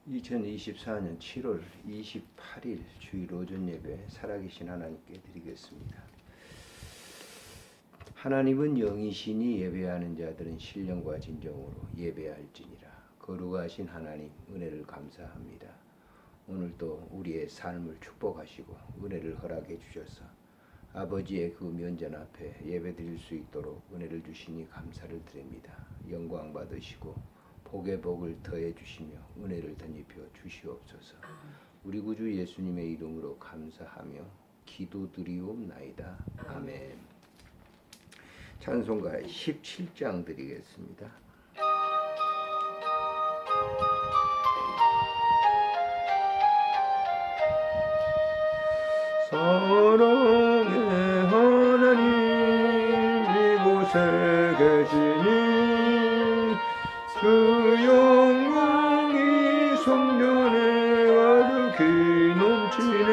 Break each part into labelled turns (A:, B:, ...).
A: 2024년 7월 28일 주일 오전 예배 살아계신 하나님께 드리겠습니다. 하나님은 영이시니 예배하는 자들은 신령과 진정으로 예배할지니라. 거룩하신 하나님 은혜를 감사합니다. 오늘도 우리의 삶을 축복하시고 은혜를 허락해 주셔서 아버지의 그 면전 앞에 예배드릴 수 있도록 은혜를 주시니 감사를 드립니다. 영광 받으시고 복의 복을 더해 주시며 은혜를 덧입혀 주시옵소서. 우리 구주 예수님의 이름으로 감사하며 기도드리옵나이다. 아멘. 찬송가 17장 드리겠습니다. 사랑의 하나님 이곳에 계시니 그 영광이 성전에 가득히 넘치네.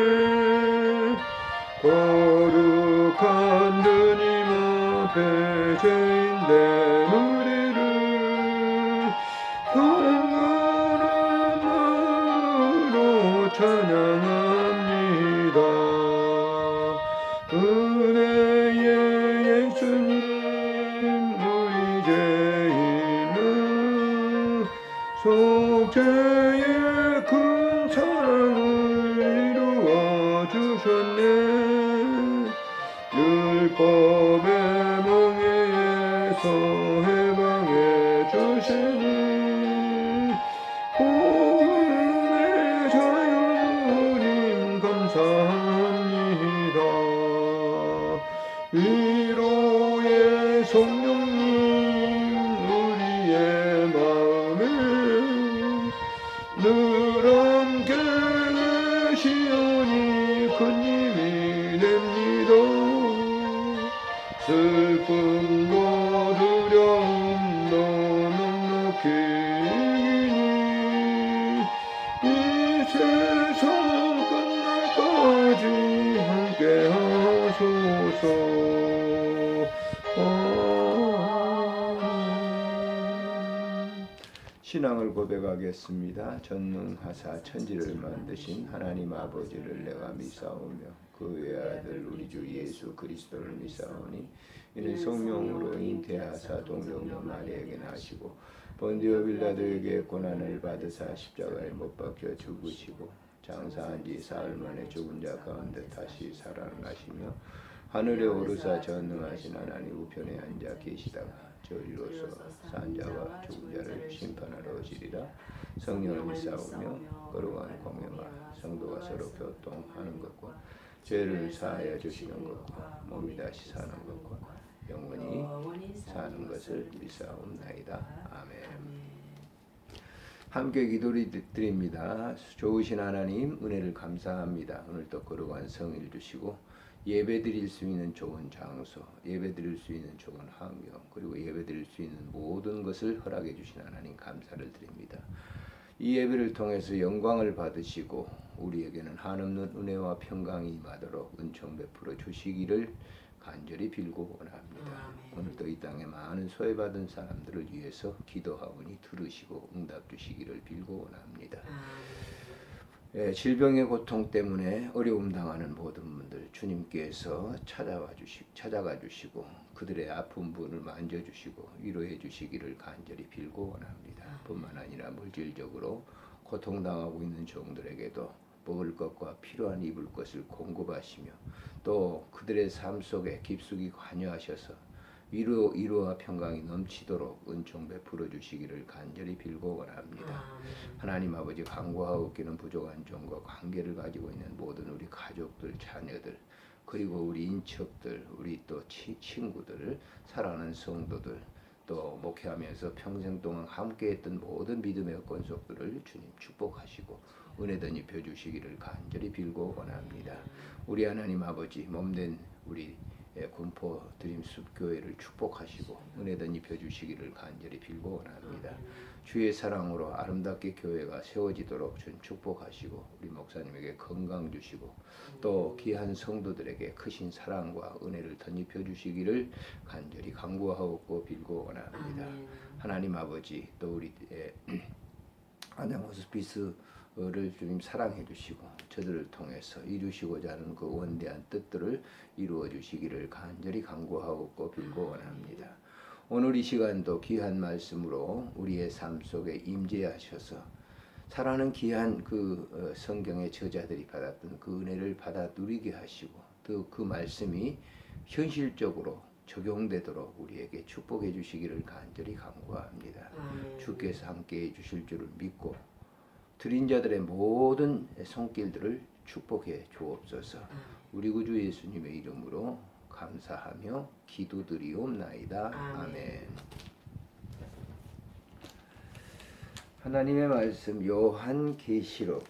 A: 거룩한 주님 앞에 죄인된 우리를 경건한 마음으로 찬양합니다. 은혜의 예수님 우리 죄인은 속죄의 큰 사랑을 이루어 주셨네. 율법의 멍에에서 해방해 주시니 복음의 자유님 감사합니다. 위로의 성령님 우리의 마음에 늘 함께 계시오니 큰 힘이 됩니다. 슬픔과 두려움도 넉넉히 이기니 이 세상 끝날까지 함께 하소서. 신앙을 고백하겠습니다. 전능하사 천지를 만드신 하나님 아버지를 내가 믿사오며 그 외아들 우리 주 예수 그리스도를 믿사오니 이는 성령으로 잉태하사 동정녀 마리아에게 나시고 본디오 빌라도에게 고난을 받으사 십자가에 못 박혀 죽으시고 장사한 지 사흘 만에 죽은 자 가운데 다시 살아나시며 하늘에 오르사 전능하신 하나님 우편에 앉아 계시다가 저리로서 산 자와 죽은 자를 심판하러 오시리라. 성령을 믿사오며 거룩한 공회와 성도가 서로 교통하는 것과 죄를 사하여 주시는 것과 몸이 다시 사는 것과 영원히 사는 것을 믿사옵나이다. 아멘. 함께 기도드립니다. 좋으신 하나님 은혜를 감사합니다. 오늘도 거룩한 성일 주시고 예배드릴 수 있는 좋은 장소, 예배드릴 수 있는 좋은 환경, 그리고 예배드릴 수 있는 모든 것을 허락해 주신 하나님 감사를 드립니다. 이 예배를 통해서 영광을 받으시고 우리에게는 한없는 은혜와 평강이 임하도록 은총 베풀어 주시기를 간절히 빌고 원합니다. 오늘도 이 땅에 많은 소외받은 사람들을 위해서 기도하오니 들으시고 응답 주시기를 빌고 원합니다. 질병의 고통 때문에 어려움 당하는 모든 분들 주님께서 찾아가 주시고 그들의 아픈 분을 만져주시고 위로해 주시기를 간절히 빌고 원합니다. 뿐만 아니라 물질적으로 고통당하고 있는 종들에게도 먹을 것과 필요한 입을 것을 공급하시며 또 그들의 삶 속에 깊숙이 관여하셔서 위로와 평강이 넘치도록 은총 베풀어 주시기를 간절히 빌고 원합니다. 하나님 아버지 간구하옵기는 부족한 종과 관계를 가지고 있는 모든 우리 가족들, 자녀들, 그리고 우리 인척들, 우리 또 친구들, 사랑하는 성도들, 또 목회하면서 평생 동안 함께했던 모든 믿음의 권속들을 주님 축복하시고 은혜 덧입혀 주시기를 간절히 빌고 원합니다. 우리 하나님 아버지 몸된 우리 군포 드림숲교회를 축복하시고 은혜 덧입혀 주시기를 간절히 빌고 원합니다. 주의 사랑으로 아름답게 교회가 세워지도록 주님 축복하시고 우리 목사님에게 건강 주시고 또 귀한 성도들에게 크신 사랑과 은혜를 덧입혀 주시기를 간절히 간구하옵고 빌고 원합니다. 하나님 아버지 또 우리 안양 호스피스를 주님 사랑해 주시고 저들을 통해서 이루시고자 하는 그 원대한 뜻들을 이루어 주시기를 간절히 간구하고 빌고 원합니다. 오늘 이 시간도 귀한 말씀으로 우리의 삶 속에 임재하셔서 사랑하는 귀한 그 성경의 저자들이 받았던 그 은혜를 받아 누리게 하시고 또 그 말씀이 현실적으로 적용되도록 우리에게 축복해 주시기를 간절히 간구합니다. 주께서 함께해 주실 줄을 믿고 드린 자들의 모든 손길들을 축복해 주옵소서. 우리 구주 예수님의 이름으로 감사하며 기도드리옵나이다. 아멘. 하나님의 말씀 요한계시록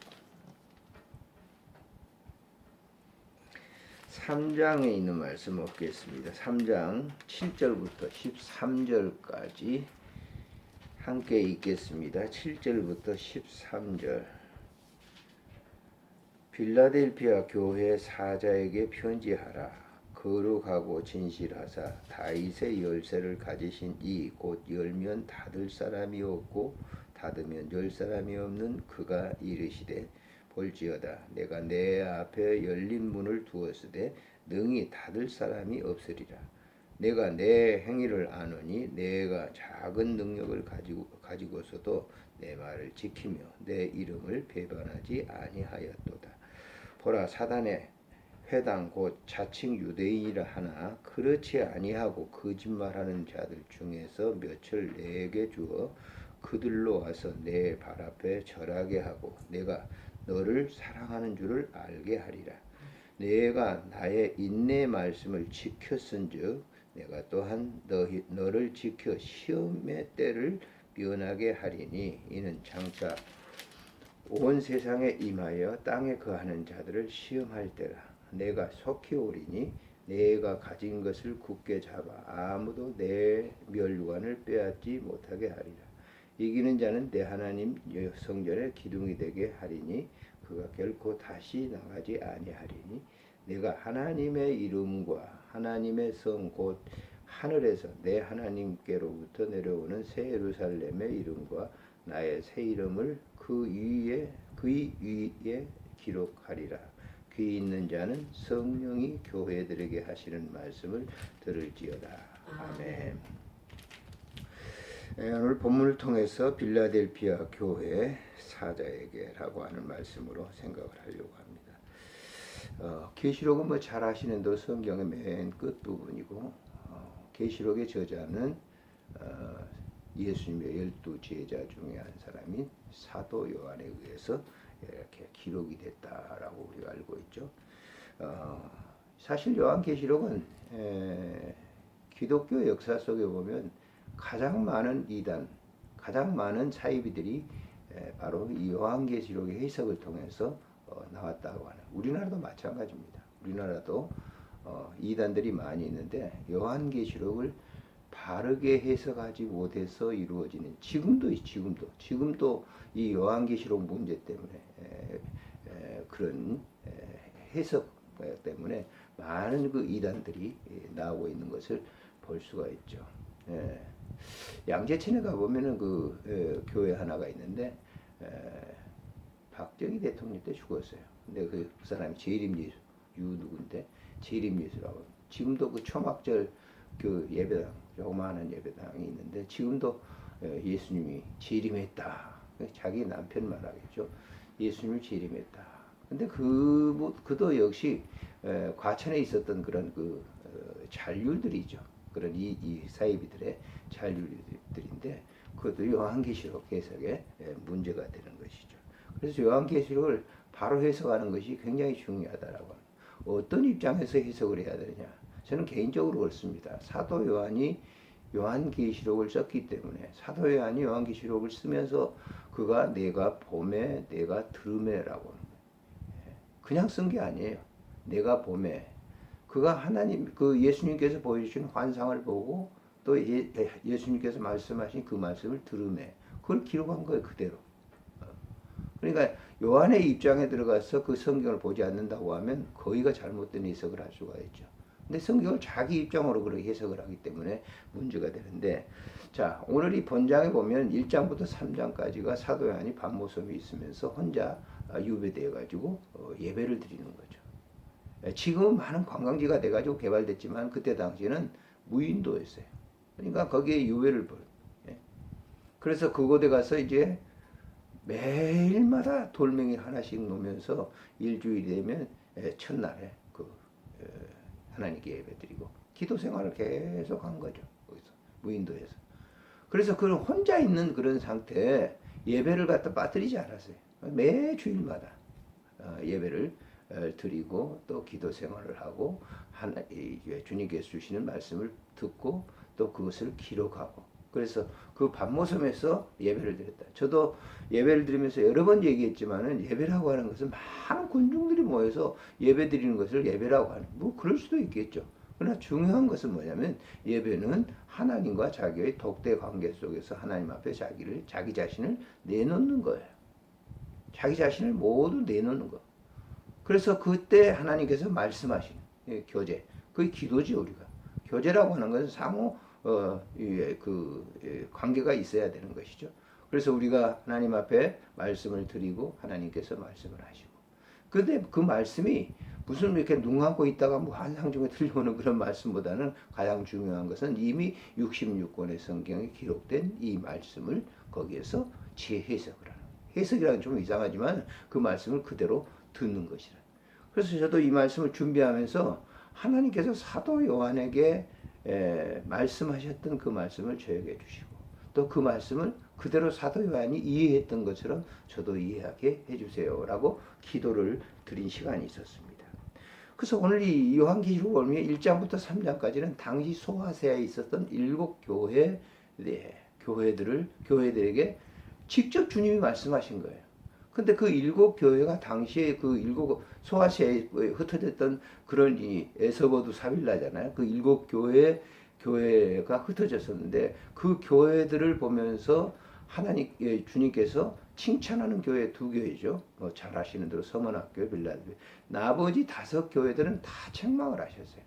A: 3장에 있는 말씀 읽겠습니다. 3장 7절부터 13절까지 함께 읽겠습니다. 7절부터 13절. 빌라델피아 교회 사자에게 편지하라. 거룩하고 진실하사 다윗의 열쇠를 가지신 이 곧 열면 닫을 사람이 없고 닫으면 열 사람이 없는 그가 이르시되 볼지어다 내가 내 앞에 열린 문을 두었으되 능히 닫을 사람이 없으리라. 내가 내 행위를 아노니 내가 작은 능력을 가지고서도 내 말을 지키며 내 이름을 배반하지 아니하였도다. 보라 사단의 회당 곧 자칭 유대인이라 하나 그렇지 아니하고 거짓말하는 자들 중에서 몇을 내게 주어 그들로 와서 내 발 앞에 절하게 하고 내가 너를 사랑하는 줄을 알게 하리라. 내가 나의 인내 말씀을 지켰은즉 내가 또한 너를 지켜 시험의 때를 면하게 하리니 이는 장차 온 세상에 임하여 땅에 거하는 자들을 시험할 때라. 내가 속히 오리니 내가 가진 것을 굳게 잡아 아무도 내 멸관을 빼앗지 못하게 하리라. 이기는 자는 내 하나님 성전의 기둥이 되게 하리니 그가 결코 다시 나가지 아니하리니 내가 하나님의 이름과 하나님의 성 곧 하늘에서 내 하나님께로부터 내려오는 새 예루살렘의 이름과 나의 새 이름을 그 위에 기록하리라. 귀 있는 자는 성령이 교회들에게 하시는 말씀을 들을지어다. 아멘. 오늘 본문을 통해서 빌라델피아 교회 사자에게라고 하는 말씀으로 생각을 하려고 합니다. 계시록은 뭐 잘 아시는 대로 성경의 맨 끝 부분이고 계시록의 저자는 예수님의 12 제자 중에 한 사람인 사도 요한에 의해서 이렇게 기록이 됐다라고 우리가 알고 있죠. 사실 요한계시록은 기독교 역사 속에 보면 가장 많은 이단, 가장 많은 사이비들이 바로 이 요한계시록의 해석을 통해서 나왔다고 하는, 우리나라도 마찬가지입니다. 우리나라도 이단들이 많이 있는데 요한계시록을 바르게 해석하지 못해서 이루어지는 지금도 이 요한계시록 문제 때문에 그런 해석 때문에 많은 그 이단들이 나오고 있는 것을 볼 수가 있죠. 양재천에 가보면은 그 교회 하나가 있는데 박정희 대통령 때 죽었어요. 근데 그 사람이 재림예수 누군데 재림예수라고 지금도 그 초막절 그 예배당 조그마한 예배당이 있는데 지금도 예수님이 재림했다. 자기 남편 말하겠죠. 예수님이 재림했다. 근데 그도 역시 과천에 있었던 그런 그 잔류들이죠. 그런 이 사이비들의 잔류들인데 그것도 요한계시록 해석에 문제가 되는 것이죠. 그래서 요한계시록을 바로 해석하는 것이 굉장히 중요하다라고 합니다. 어떤 입장에서 해석을 해야 되느냐? 저는 개인적으로 그렇습니다. 사도 요한이 요한계시록을 썼기 때문에 사도 요한이 요한계시록을 쓰면서 그가 내가 봄에 내가 들음에라고 그냥 쓴 게 아니에요. 내가 봄에 그가 하나님 그 예수님께서 보여주신 환상을 보고 또 예수님께서 말씀하신 그 말씀을 들음에 그걸 기록한 거예요. 그대로. 그러니까 요한의 입장에 들어가서 그 성경을 보지 않는다고 하면 거의가 잘못된 해석을 할 수가 있죠. 근데 성경을 자기 입장으로 그렇게 해석을 하기 때문에 문제가 되는데, 자, 오늘 이 본장에 보면 1장부터 3장까지가 사도 요한이 밤모섬이 있으면서 혼자 유배되어 가지고 예배를 드리는 거죠. 지금은 많은 관광지가 돼 가지고 개발됐지만 그때 당시에는 무인도였어요. 그러니까 거기에 유배를 벌. 그래서 그곳에 가서 이제 매일마다 돌멩이 하나씩 놓으면서 일주일이 되면 첫날에 하나님께 예배드리고 기도 생활을 계속 한 거죠. 거기서 무인도에서. 그래서 그 혼자 있는 그런 상태에 예배를 갖다 빠뜨리지 않았어요. 매 주일마다 예배를 드리고 또 기도 생활을 하고 주님께서 주시는 말씀을 듣고 또 그것을 기록하고, 그래서 그 밤모섬에서 예배를 드렸다. 저도 예배를 드리면서 여러 번 얘기했지만은 예배라고 하는 것은 많은 군중들이 모여서 예배 드리는 것을 예배라고 하는, 뭐 그럴 수도 있겠죠. 그러나 중요한 것은 뭐냐면 예배는 하나님과 자기의 독대 관계 속에서 하나님 앞에 자기 자신을 내놓는 거예요. 자기 자신을 모두 내놓는 거. 그래서 그때 하나님께서 말씀하시는 교제, 그게 기도죠. 우리가 교제라고 하는 것은 상호 관계가 있어야 되는 것이죠. 그래서 우리가 하나님 앞에 말씀을 드리고 하나님께서 말씀을 하시고, 근데 그 말씀이 무슨 이렇게 눈 감고 있다가 뭐 환상 중에 들려오는 그런 말씀보다는 가장 중요한 것은 이미 66권의 성경에 기록된 이 말씀을 거기에서 재해석을 하는, 해석이라는 좀 이상하지만 그 말씀을 그대로 듣는 것이라. 그래서 저도 이 말씀을 준비하면서 하나님께서 사도 요한에게 말씀하셨던 그 말씀을 저에게 주시고, 또 그 말씀을 그대로 사도 요한이 이해했던 것처럼 저도 이해하게 해주세요라고 기도를 드린 시간이 있었습니다. 그래서 오늘 이 요한계시록을 보면 1장부터 3장까지는 당시 소아시아에 있었던 7 교회들에게 직접 주님이 말씀하신 거예요. 근데 그 7 교회가 당시에 그 7 소아시아에 흩어졌던 그런 이 에서버두 사빌라잖아요. 그 7 교회가 흩어졌었는데 그 교회들을 보면서 주님께서 칭찬하는 교회 2교회죠. 잘 아시는 대로 서문학교, 빌라델비아. 나머지 5 교회들은 다 책망을 하셨어요.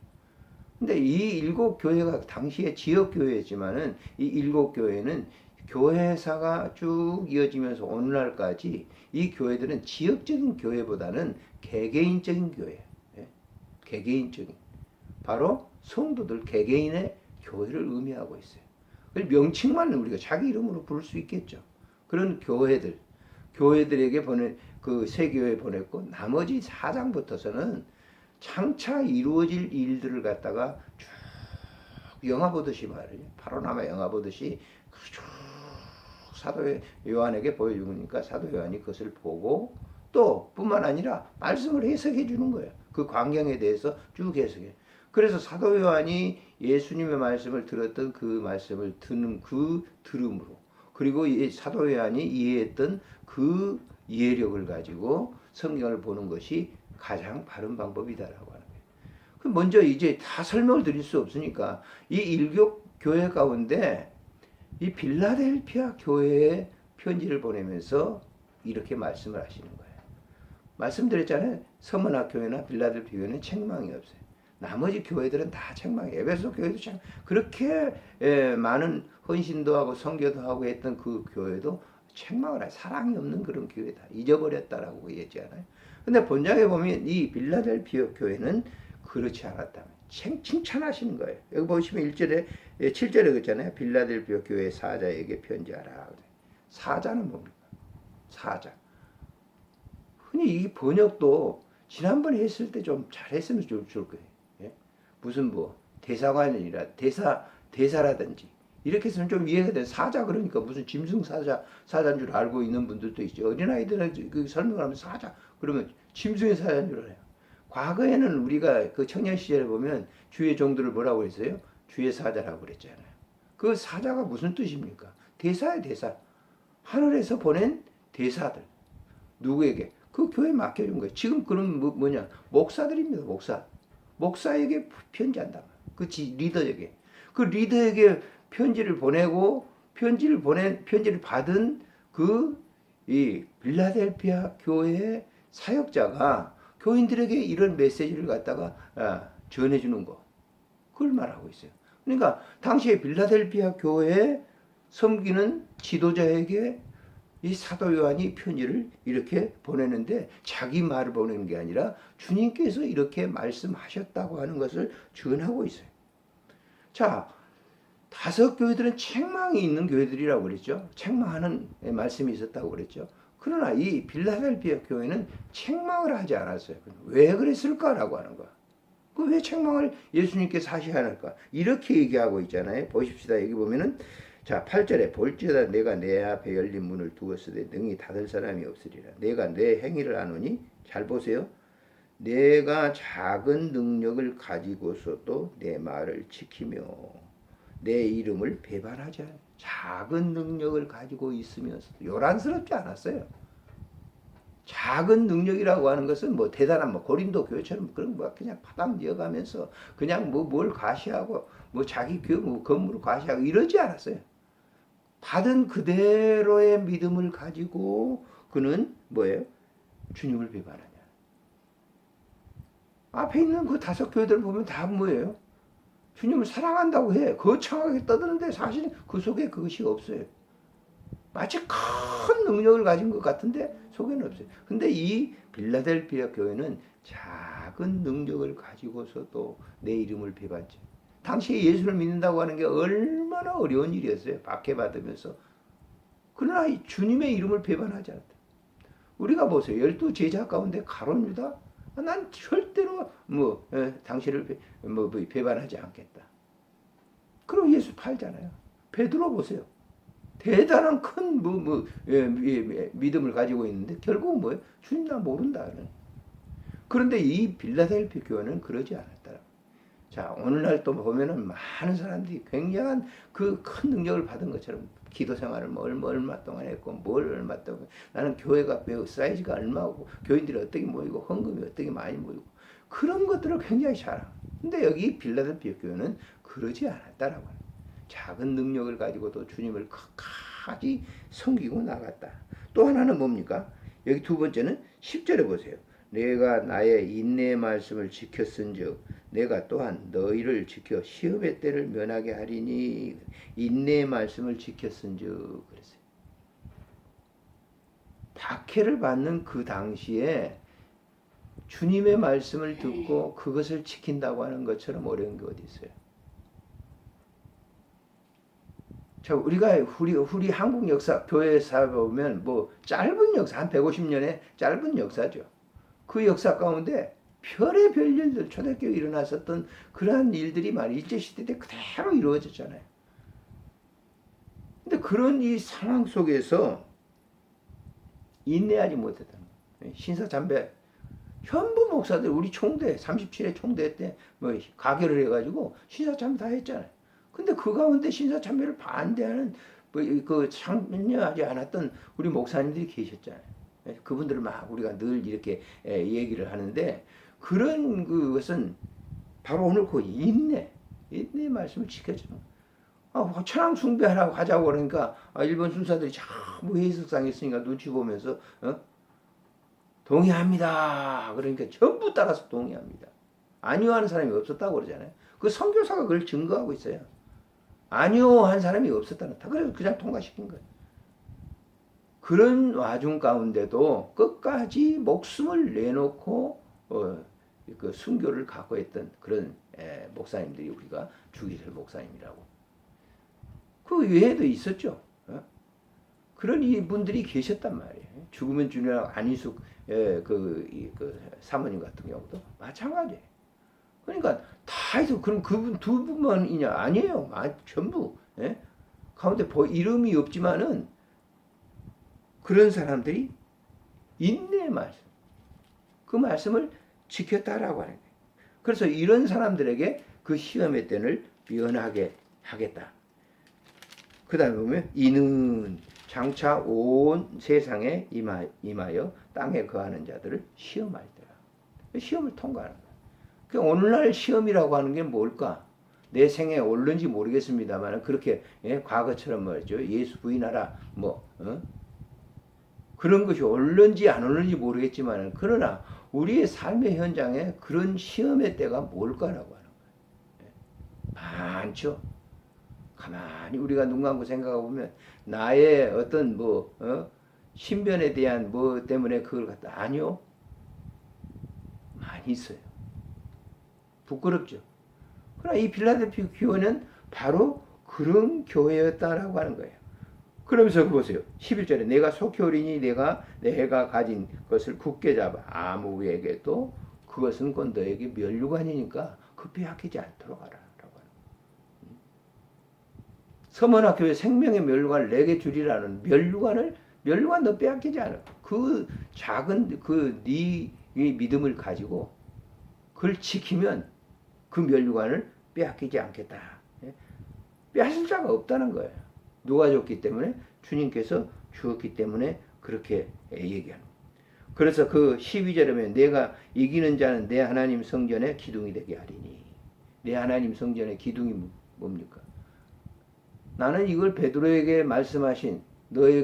A: 근데 이 7 교회가 당시에 지역 교회였지만은 이 7 교회는 교회사가 쭉 이어지면서 오늘날까지 이 교회들은 지역적인 교회보다는 개개인적인 교회, 개개인적인, 바로 성도들 개개인의 교회를 의미하고 있어요. 명칭만 우리가 자기 이름으로 부를 수 있겠죠. 그런 교회들에게 그 3교회 보냈고, 나머지 4장부터서는 장차 이루어질 일들을 갖다가 쭉 영화 보듯이 말이에요. 파노라마 영화 보듯이 쭉 사도 요한에게 보여주니까 사도 요한이 그것을 보고 또 뿐만 아니라 말씀을 해석해 주는 거예요. 그 광경에 대해서 쭉 해석해. 그래서 사도 요한이 예수님의 말씀을 들었던 그 말씀을 듣는 그 들음으로, 그리고 사도 요한이 이해했던 그 이해력을 가지고 성경을 보는 것이 가장 바른 방법이다라고 하는 거예요. 먼저 이제 다 설명을 드릴 수 없으니까 이 7 교회 가운데 이 빌라델피아 교회에 편지를 보내면서 이렇게 말씀을 하시는 거예요. 말씀드렸잖아요. 서문학 교회나 빌라델피아 교회는 책망이 없어요. 나머지 교회들은 다 책망이에요. 에베소 교회도 그렇게 많은 헌신도 하고 선교도 하고 했던 그 교회도 책망을 해요. 사랑이 없는 그런 교회다. 잊어버렸다라고 얘기하잖아요. 근데 본장에 보면 이 빌라델피아 교회는 그렇지 않았다. 칭찬하시는 거예요. 여기 보시면 1절에 7절에 그랬잖아요. 빌라델피아 교회 사자에게 편지하라. 사자는 뭡니까? 사자. 흔히 이 번역도 지난번에 했을 때 좀 잘했으면 좋을 거예요. 예? 무슨 대사관이라 대사라든지 이렇게 해서는 좀 이해가 돼. 사자 그러니까 무슨 짐승 사자인 줄 알고 있는 분들도 있죠. 어린아이들은 그 설명을 하면 사자 그러면 짐승의 사자인 줄 알아요. 과거에는 우리가 그 청년 시절에 보면 주의 종들을 뭐라고 했어요? 주의 사자라고 그랬잖아요. 그 사자가 무슨 뜻입니까? 대사야, 대사. 하늘에서 보낸 대사들. 누구에게? 그 교회에 맡겨준 거예요. 지금 그런 뭐냐? 목사들입니다. 목사에게 편지한다. 그 리더에게. 그 리더에게 편지를 보내고 편지를 받은 이 빌라델피아 교회의 사역자가 교인들에게 이런 메시지를 갖다가 전해주는 거. 그걸 말하고 있어요. 그러니까 당시에 빌라델피아 교회에 섬기는 지도자에게 이 사도 요한이 편지를 이렇게 보내는데 자기 말을 보내는 게 아니라 주님께서 이렇게 말씀하셨다고 하는 것을 증언하고 있어요. 자, 5교회들은 책망이 있는 교회들이라고 그랬죠. 책망하는 말씀이 있었다고 그랬죠. 그러나 이 빌라델피아 교회는 책망을 하지 않았어요. 왜 그랬을까라고 하는 거야. 그 왜 책망을 예수님께서 하셔야 할까? 이렇게 얘기하고 있잖아요. 보십시다. 여기 보면은 자 8절에 볼지어다 내가 내 앞에 열린 문을 두었으되 능히 닫을 사람이 없으리라. 내가 내 행위를 아노니 잘 보세요. 내가 작은 능력을 가지고서도 내 말을 지키며 내 이름을 배반하지 않아. 작은 능력을 가지고 있으면서도 요란스럽지 않았어요. 작은 능력이라고 하는 것은 뭐 대단한 뭐 고린도 교회처럼 그런 거 그냥 파당 이어가면서 그냥 뭐 뭘 과시하고 뭐 자기 뭐 건물을 과시하고 이러지 않았어요. 받은 그대로의 믿음을 가지고 그는 뭐예요? 주님을 배반하냐. 앞에 있는 그 5교회들 보면 다 뭐예요? 주님을 사랑한다고 해. 거창하게 떠드는데 사실 그 속에 그것이 없어요. 마치 큰 능력을 가진 것 같은데 속에는 없어요. 근데 이 빌라델피아 교회는 작은 능력을 가지고서도 내 이름을 배반지. 당시에 예수를 믿는다고 하는 게 얼마나 어려운 일이었어요. 박해받으면서. 그러나 주님의 이름을 배반하지 않았다. 우리가 보세요. 12제자 가운데 가룟 유다? 난 절대로 당신을 배반하지 않겠다. 그럼 예수 팔잖아요. 베드로 보세요. 대단한 큰 믿음을 가지고 있는데 결국은 뭐예요? 주님 나 모른다는. 그런데 이 빌라델피아 교회는 그러지 않았다. 자, 오늘날 또 보면은 많은 사람들이 굉장한 그 큰 능력을 받은 것처럼 기도 생활을 얼마 동안 했고 뭘 얼마 동안 나는 교회가 매우 사이즈가 얼마고 교인들이 어떻게 모이고 헌금이 어떻게 많이 모이고 그런 것들을 굉장히 잘하고. 근데 여기 빌라델피아 교회는 그러지 않았다라고 합니다. 작은 능력을 가지고도 주님을 끝까지 섬기고 나갔다. 또 하나는 뭡니까? 여기 두 번째는 10절에 보세요. 내가 나의 인내의 말씀을 지켰은즉 내가 또한 너희를 지켜 시험의 때를 면하게 하리니. 인내의 말씀을 지켰은즉 그랬어요. 박해를 받는 그 당시에 주님의 말씀을 듣고 그것을 지킨다고 하는 것처럼 어려운 게 어디 있어요? 자, 우리가 우리 한국 역사, 교회사 보면 뭐 짧은 역사, 한 150년의 짧은 역사죠. 그 역사 가운데 별의별 일들, 초대교회에 일어났었던 그러한 일들이 많이 일제시대 때 그대로 이루어졌잖아요. 근데 그런 이 상황 속에서 인내하지 못했다는 거예요. 신사참배, 현부 목사들, 우리 총대, 37회 총대 때 뭐 가결을 해가지고 신사참배 다 했잖아요. 근데 그 가운데 신사참배를 반대하는 그 참여하지 않았던 우리 목사님들이 계셨잖아요. 그분들을 막 우리가 늘 이렇게 얘기를 하는데 그런 그것은 바로 오늘 그 인내의 말씀을 지켜주는 거예요. 천황 숭배하라고 하자고 그러니까 일본 순사들이 자꾸 회의석상에 있으니까 눈치 보면서 동의합니다. 그러니까 전부 따라서 동의합니다. 아니요 하는 사람이 없었다고 그러잖아요. 그 선교사가 그걸 증거하고 있어요. 아니요 한 사람이 없었다는. 그래서 그냥 통과시킨 거예요. 그런 와중 가운데도 끝까지 목숨을 내놓고 그 순교를 갖고 있던 그런 목사님들이 우리가 주기철 목사님이라고. 그 외에도 있었죠. 그런 이분들이 계셨단 말이에요. 죽으면 주님하고 안희숙 그 사모님 같은 경우도 마찬가지예요. 그러니까 다 해서 그럼 그분 두 분만이냐? 아니에요. 전부 가운데 이름이 없지만은 그런 사람들이 인내의 말씀, 그 말씀을 지켰다라고 하는 거예요. 그래서 이런 사람들에게 그 시험의 때를 면하게 하겠다. 그 다음에 보면 이는 장차 온 세상에 임하여 땅에 거하는 자들을 시험할 때라. 시험을 통과하는 거예요. 그러니까 오늘날 시험이라고 하는 게 뭘까? 내 생에 옳는지 모르겠습니다만 그렇게 과거처럼 말이죠. 예수 부인하라 그런 것이 옳는지 안 옳는지 모르겠지만 그러나 우리의 삶의 현장에 그런 시험의 때가 뭘까라고 하는 거예요. 많죠. 가만히 우리가 눈 감고 생각해 보면 나의 어떤 신변에 대한 뭐 때문에 그걸 갖다 아니요. 많이 있어요. 부끄럽죠. 그러나 이 빌라델피아 교회는 바로 그런 교회였다라고 하는 거예요. 그러면서 보세요. 11절에 내가 속히 오리니 내가 가진 것을 굳게 잡아 아무에게도 그것은 곧 너에게 면류관이니까 그 빼앗기지 않도록 하라. 라고 하는 서머나 교회 생명의 면류관을 내게 주리라는 면류관 너 빼앗기지 않아. 그 작은 네 믿음을 가지고 그걸 지키면 그 면류관을 빼앗기지 않겠다. 빼앗을 자가 없다는 거예요. 누가 줬기 때문에? 주님께서 주었기 때문에 그렇게 얘기하는. 그래서 그 12절에 내가 이기는 자는 내 하나님 성전의 기둥이 되게 하리니. 내 하나님 성전의 기둥이 뭡니까? 나는 이걸 베드로에게 말씀하신 너의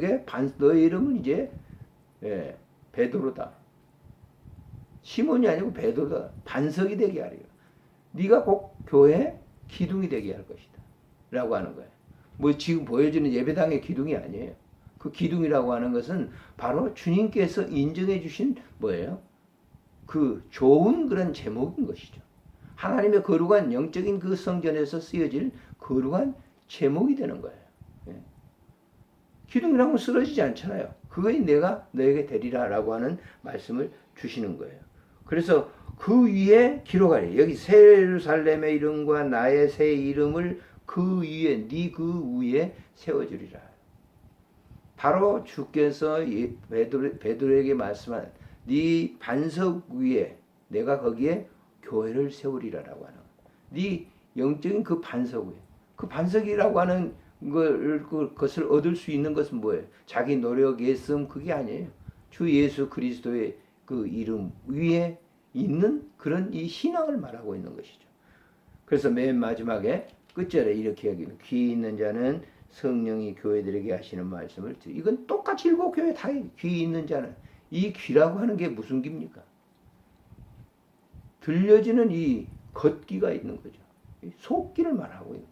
A: 이름은 이제 베드로다. 시몬이 아니고 베드로다. 반석이 되게 하리라. 네가 꼭 교회 기둥이 되게 할 것이다. 라고 하는 거예요. 뭐 지금 보여주는 예배당의 기둥이 아니에요. 그 기둥이라고 하는 것은 바로 주님께서 인정해 주신 뭐예요? 그 좋은 그런 제목인 것이죠. 하나님의 거룩한 영적인 그 성전에서 쓰여질 거룩한 제목이 되는 거예요. 기둥이라고 하면 쓰러지지 않잖아요. 그것이 내가 너에게 되리라 라고 하는 말씀을 주시는 거예요. 그래서 그 위에 기록하리. 여기 새 예루살렘의 이름과 나의 새 이름을 그 위에 그 위에 세워주리라. 바로 주께서 베드로에게 말씀한 네 반석 위에 내가 거기에 교회를 세우리라라고 하는 네 영적인 그 반석 위에 그 반석이라고 하는 그것을 얻을 수 있는 것은 뭐예요? 자기 노력, 예씀 그게 아니에요. 주 예수 그리스도의 그 이름 위에 있는 그런 이 신앙을 말하고 있는 것이죠. 그래서 맨 마지막에 끝절에 이렇게 여기는 귀 있는 자는 성령이 교회들에게 하시는 말씀을 이건 똑같이 일곱 교회 다 귀 있는 자는 이 귀라고 하는 게 무슨 귀입니까? 들려지는 이 겉귀가 있는 거죠. 속귀를 말하고 있는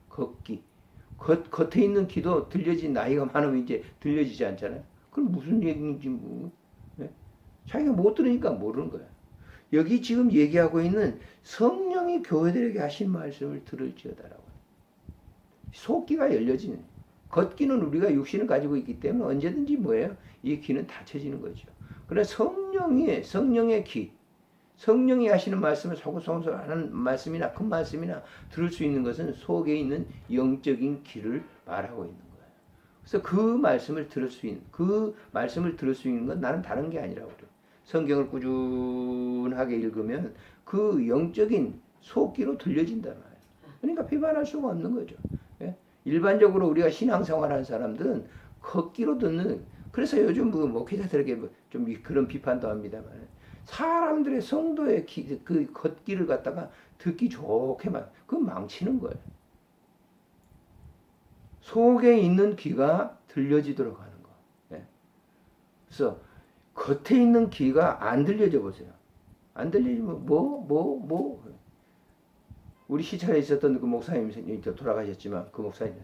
A: 거예요. 겉귀. 겉에 있는 귀도 들려진 나이가 많으면 이제 들려지지 않잖아요. 그럼 무슨 얘기인지 자기가 못 들으니까 모르는 거예요. 여기 지금 얘기하고 있는 성령이 교회들에게 하신 말씀을 들을지어다라고. 속귀가 열려지는. 겉귀는 우리가 육신을 가지고 있기 때문에 언제든지 뭐예요? 이 귀는 닫혀지는 거죠. 그러나 성령의 귀, 성령이 하시는 말씀을 소곤소곤하는 말씀이나 큰 말씀이나 들을 수 있는 것은 속에 있는 영적인 귀를 말하고 있는 거예요. 그래서 그 말씀을 들을 수 있는 건 나는 다른 게 아니라고 그래요. 성경을 꾸준하게 읽으면 그 영적인 속귀로 들려진단 말이에요. 그러니까 비판할 수가 없는 거죠. 일반적으로 우리가 신앙생활하는 사람들은 겉귀로 듣는, 그래서 요즘 목회자들에게 좀 그런 비판도 합니다만, 사람들의 성도의 그 겉귀를 갖다가 듣기 좋게만, 그건 망치는 거예요. 속에 있는 귀가 들려지도록 하는 거. 그래서 겉에 있는 귀가 안 들려져 보세요. 안 들리면 우리 시찰에 있었던 그 목사님이 돌아가셨지만 그 목사님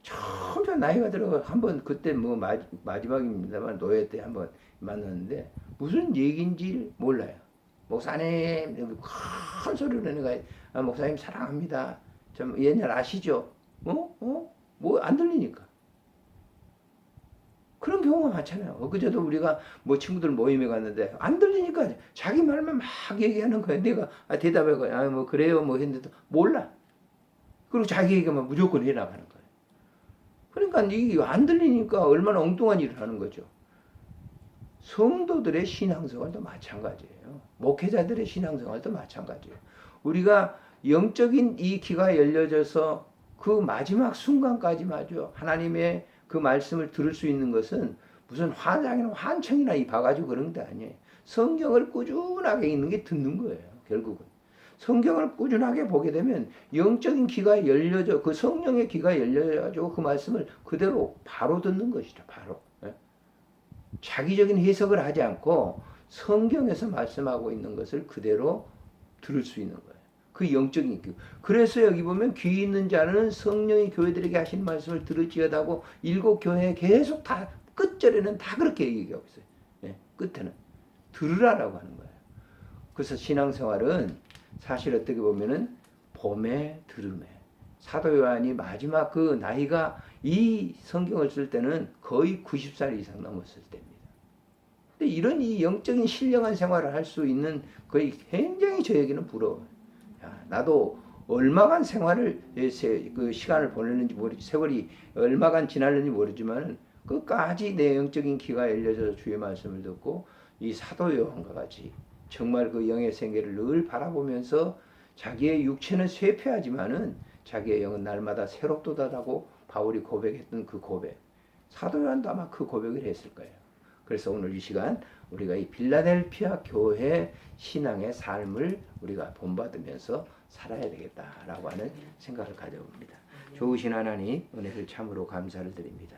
A: 처음 나이가 들어 한번 그때 마지막입니다만 노예 때 한번 만났는데 무슨 얘기인지 몰라요. 목사님 큰 소리로 내가 목사님 사랑합니다. 좀 옛날 아시죠? 안 들리니까. 그런 경우가 많잖아요. 그저도 우리가 친구들 모임에 갔는데 안 들리니까 자기 말만 막 얘기하는 거야. 내가 대답하고 그래요 했는데도 몰라. 그리고 자기 얘기만 무조건 해나가는 거예요. 그러니까 이게 안 들리니까 얼마나 엉뚱한 일을 하는 거죠. 성도들의 신앙생활도 마찬가지예요. 목회자들의 신앙생활도 마찬가지예요. 우리가 영적인 이 귀가 열려져서 그 마지막 순간까지 마저 하나님의 그 말씀을 들을 수 있는 것은 무슨 환장이나 환청이나 봐가지고 그런 게 아니에요. 성경을 꾸준하게 읽는 게 듣는 거예요. 결국은. 성경을 꾸준하게 보게 되면 영적인 귀가 열려져, 그 성령의 귀가 열려가지고 그 말씀을 그대로 바로 듣는 것이죠. 바로. 자기적인 해석을 하지 않고 성경에서 말씀하고 있는 것을 그대로 들을 수 있는 거예요. 그 영적인 교. 그래서 여기 보면 귀 있는 자는 성령이 교회들에게 하신 말씀을 들을지어다고 7교회에 계속 다 끝절에는 다 그렇게 얘기하고 있어요. 예, 끝에는 들으라라고 하는 거예요. 그래서 신앙생활은 사실 어떻게 보면은 봄에 들음에 사도 요한이 마지막 그 나이가 이 성경을 쓸 때는 거의 90살 이상 넘었을 때입니다. 근데 이런 이 영적인 신령한 생활을 할 수 있는 거의 굉장히 저에게는 부러워요. 야, 나도 얼마간 생활을 그 시간을 보냈는지 모르지 세월이 얼마간 지났는지 모르지만 끝까지 내 영적인 귀가 열려져서 주의 말씀을 듣고 이 사도 요한과 같이 정말 그 영의 생계를 늘 바라보면서 자기의 육체는 쇠퇴하지만은 자기의 영은 날마다 새롭도다라고 바울이 고백했던 그 고백. 사도 요한도 아마 그 고백을 했을 거예요. 그래서 오늘 이 시간 우리가 이 빌라델피아 교회 신앙의 삶을 우리가 본받으면서 살아야 되겠다라고 하는 생각을 가져봅니다. 좋으신 하나님 은혜를 참으로 감사를 드립니다.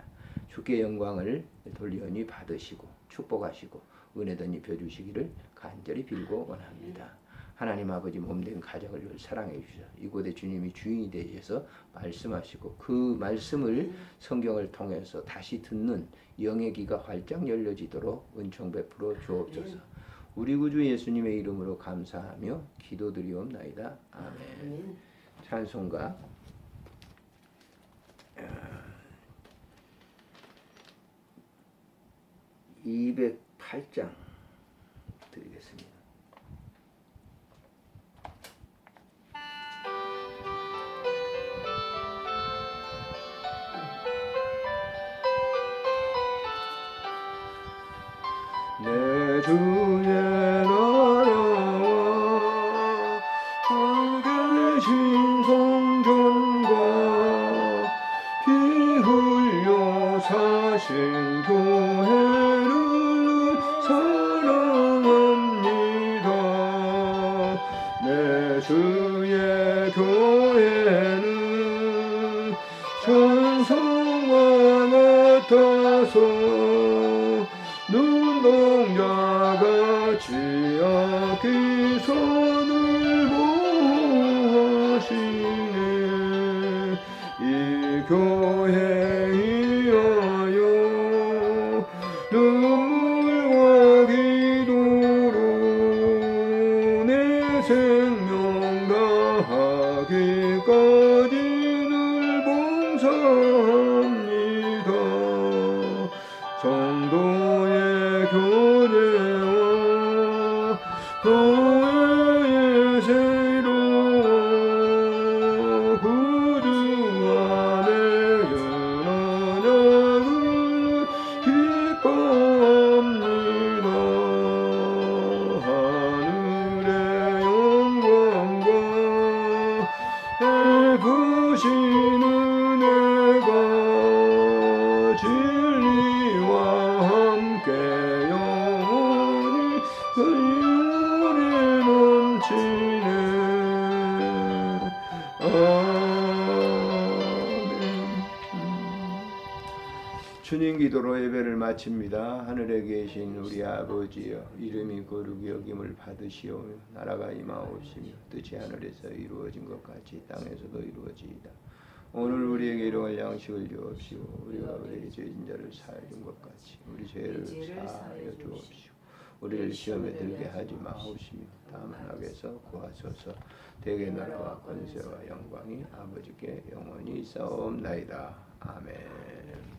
A: 주께 영광을 돌리오니 받으시고 축복하시고 은혜도 입혀주시기를 간절히 빌고 원합니다. 하나님 아버지 몸된 가정을 늘 사랑해 주셔. 이곳에 주님이 주인이 되셔서 말씀하시고 그 말씀을 성경을 통해서 다시 듣는 영의 귀가 활짝 열려지도록 은총 베풀어 주옵소서. 우리 구주 예수님의 이름으로 감사하며 기도드리옵나이다. 아멘. 찬송가 208장 드리겠습니다. 내 주의 나라와 계신 성전과 피 흘려 사신 교회를 사랑합니다. 내 주의 교회는 천성과 같아서 눈동자같이 악기 손을 보호하시네. 이 교회에 위하여 눈물과 기도로 내 생명 다하기까지 늘 봉사합니다. 성도의 교제와 교회의 새로워 구주 안에 연하냐를 기뻐합니다. 하늘의 영광과 베푸신 은혜가 진리와 함께 영원히 의원에 넘치네. 아멘. 주님 기도로 예배를 마칩니다. 하늘에 계신 우리 아버지여, 이름이 거룩히 여김을 받으시오며 나라가 임하옵시며 뜻이 하늘에서 이루어진 것 같이 땅에서도 이루어지이다. 오늘 우리에게 일용할 양식을 주옵시고 우리가 우리에게 죄진 자를 사하여 준 것 같이 우리 죄를 사하여 주옵시고 우리를 시험에 들게 하지 마옵시며 다만 악에서 구하소서. 대개 나라와 권세와 영광이 아버지께 영원히 있사옵나이다. 아멘.